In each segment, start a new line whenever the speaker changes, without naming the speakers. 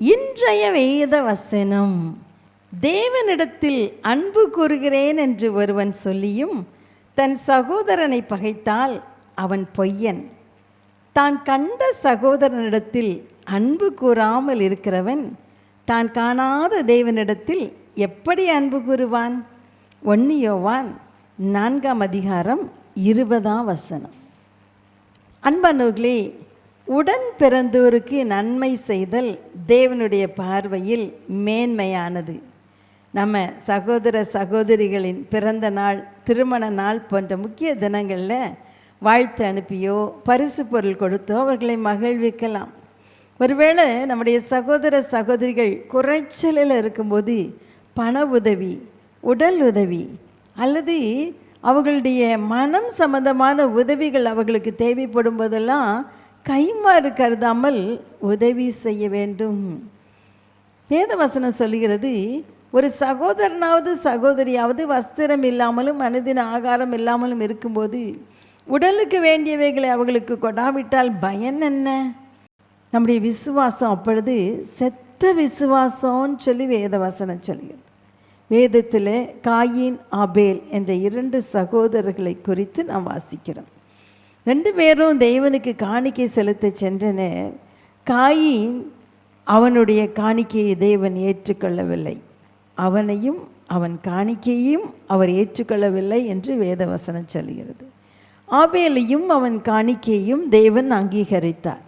இன்றைய வேத வசனம், தேவனிடத்தில் அன்பு கூறுகிறேன் என்று ஒருவன் சொல்லியும் தன் சகோதரனை பகைத்தால் அவன் பொய்யன். தான் கண்ட சகோதரனிடத்தில் அன்பு கூறாமல் இருக்கிறவன் தான் காணாத தேவனிடத்தில் எப்படி அன்பு கூறுவான்? 1 யோவான் 4:20. அன்பானவர்களே, உடன் பிறந்தோருக்கு நன்மை செய்தல் தேவனுடைய பார்வையில் மேன்மையானது. நம்ம சகோதர சகோதரிகளின் பிறந்த நாள், திருமண நாள் போன்ற முக்கிய தினங்களில் வாழ்த்து அனுப்பியோ பரிசு பொருள் கொடுத்தோ அவர்களை மகிழ்விக்கலாம். ஒருவேளை நம்முடைய சகோதர சகோதரிகள் குறைச்சலில் இருக்கும்போது பண உதவி, உடல் உதவி அல்லது அவர்களுடைய மனம் சம்பந்தமான உதவிகள் அவர்களுக்கு தேவைப்படும் போதெல்லாம் கைமாறு கருதாமல் உதவி செய்ய வேண்டும். வேதவசனம் சொல்லுகிறது, ஒரு சகோதரனாவது சகோதரியாவது வஸ்திரம் இல்லாமலும் அனுதின ஆகாரம் இல்லாமலும் இருக்கும்போது உடலுக்கு வேண்டியவைகளை அவர்களுக்கு கொடாவிட்டால் பயன் என்ன? நம்முடைய விசுவாசம் அப்பொழுது செத்த விசுவாசம்னு சொல்லி வேதவசனம் சொல்லுகிறது. வேதத்தில் காயின் ஆபேல் என்ற 2 சகோதரர்களை குறித்து நாம் வாசிக்கிறோம். 2 பேரும் தேவனுக்கு காணிக்கை செலுத்த சென்றனர். காயின் அவனுடைய காணிக்கையை தேவன் ஏற்றுக்கொள்ளவில்லை, அவனையும் அவன் காணிக்கையும் அவர் ஏற்றுக்கொள்ளவில்லை என்று வேதவசனம் சொல்கிறது. ஆபேலையும் அவன் காணிக்கையும் தேவன் அங்கீகரித்தார்.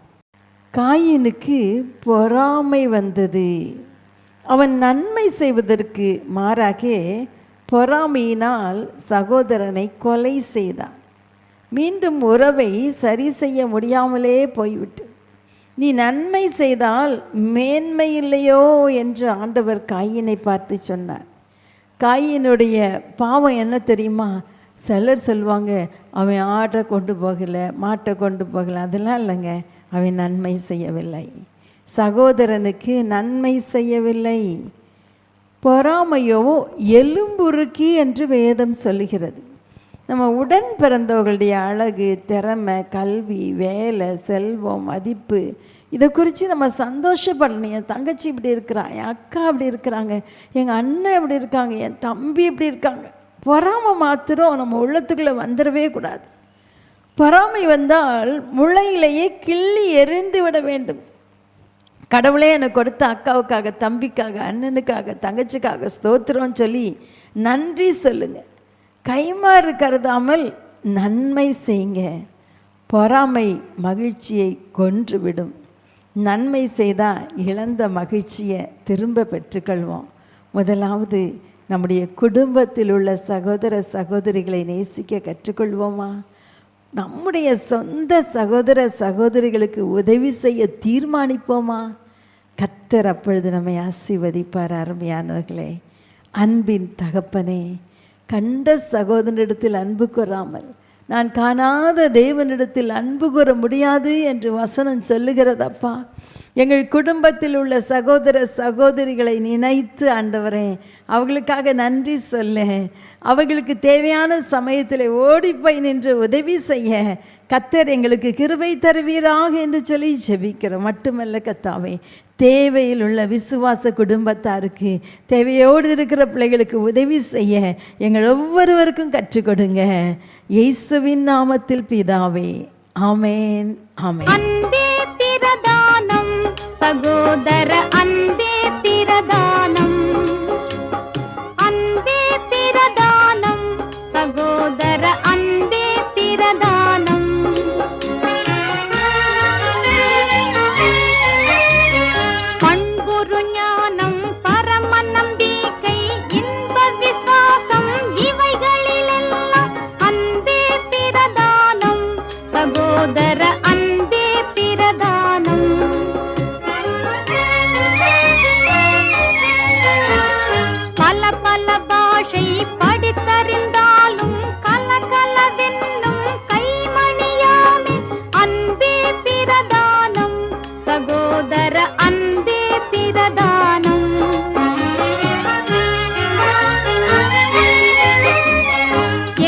காயினுக்கு பொறாமை வந்தது. அவன் நன்மை செய்வதற்கு மாறாக பொறாமையினால் சகோதரனை கொலை செய்தான். மீண்டும் உறவை சரி செய்ய முடியாமலே போய்விட்டு, நீ நன்மை செய்தால் மேன்மை இல்லையோ என்று ஆண்டவர் காயினை பார்த்து சொன்னார். காயினுடைய பாவம் என்ன தெரியுமா? சிலர் சொல்லுவாங்க, அவன் ஆட்டை கொண்டு போகலை, மாட்டை கொண்டு போகலை. அதெல்லாம் இல்லைங்க, அவன் நன்மை செய்யவில்லை, சகோதரனுக்கு நன்மை செய்யவில்லை. பொறாமையோ எலும்புருக்கி என்று வேதம் சொல்லுகிறது. நம்ம உடன் பிறந்தவர்களுடைய அழகு, திறமை, கல்வி, வேலை, செல்வம், மதிப்பு இதை குறித்து நம்ம சந்தோஷப்படணும். என் தங்கச்சி இப்படி இருக்கிறான், என் அக்கா இப்படி இருக்கிறாங்க, எங்கள் அண்ணன் இப்படி இருக்காங்க, என் தம்பி இப்படி இருக்காங்க. பொறாமை மாத்திரம் நம்ம உள்ளத்துக்குள்ளே வந்துடவே கூடாது. பொறாமை வந்தால் முளையிலேயே கிள்ளி எறிந்து விட வேண்டும். கடவுளே எனக்கு கொடுத்த அக்காவுக்காக, தம்பிக்காக, அண்ணனுக்காக, தங்கச்சிக்காக ஸ்தோத்திரம்னு சொல்லி நன்றி சொல்லுங்க. கைமாறு கருதாமல் நன்மை செய்யுங்க. பொறாமை மகிழ்ச்சியை கொன்றுவிடும். நன்மை செய்தால் இழந்த மகிழ்ச்சியை திரும்ப பெற்றுக்கொள்வோம். முதலாவது நம்முடைய குடும்பத்தில் உள்ள சகோதர சகோதரிகளை நேசிக்க கற்றுக்கொள்வோமா? நம்முடைய சொந்த சகோதர சகோதரிகளுக்கு உதவி செய்ய தீர்மானிப்போமா? கர்த்தர் அப்பொழுது நம்மை ஆசீர்வதிப்பார். அருமையானவர்களே, அன்பின் தகப்பனே, கண்ட சகோதரனிடத்தில் அன்பு கூறாமல் நான் காணாத தேவனிடத்தில் அன்பு கூற முடியாது என்று வசனம் சொல்லுகிறதப்பா. எங்கள் குடும்பத்தில் உள்ள சகோதர சகோதரிகளை நினைத்து ஆண்டவரே அவர்களுக்காக நன்றி சொல்ல, அவர்களுக்கு தேவையான சமயத்தில் ஓடிப்போய் நின்று உதவி செய்ய கர்த்தர் எங்களுக்கு கிருபை தருவீராக என்று சொல்லி ஜெபிக்கிறோம். மட்டுமல்ல கர்த்தாவே, தேவையில் உள்ள விசுவாச குடும்பத்தாருக்கு, தேவையோடு இருக்கிற பிள்ளைகளுக்கு உதவி செய்ய எங்கள் ஒவ்வொருவருக்கும் கற்றுக் கொடுங்க. இயேசுவின் நாமத்தில் பிதாவே, ஆமேன், ஆமேன்.
அன்பே பிரதானம், சகோதர அன்பே பிரதானம், அன்பே பிரதானம், சகோதர அன்பே பிரதானம். பண்புரு ஞானம், பரம நம்பிக்கை, இன்ப விசுவாசம் இவைகளிலெல்லாம் அன்பே பிரதானம், சகோதர அன்பே பிரதானம். பல பல பாஷை படித்தறிந்தாலும் கலகலவென்னும் கைமணியாமே அன்பே பிரதானம், சகோதர அன்பே பிரதானம்.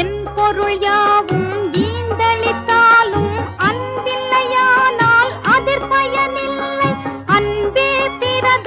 என் பொருள் யாவும் ஈந்தளித்தாலும் அன்பில்லையானால் அதிர் பயனில்லை, அன்பே பிரதானம்.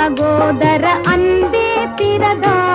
சகோதர அன்பே பிரதானம்.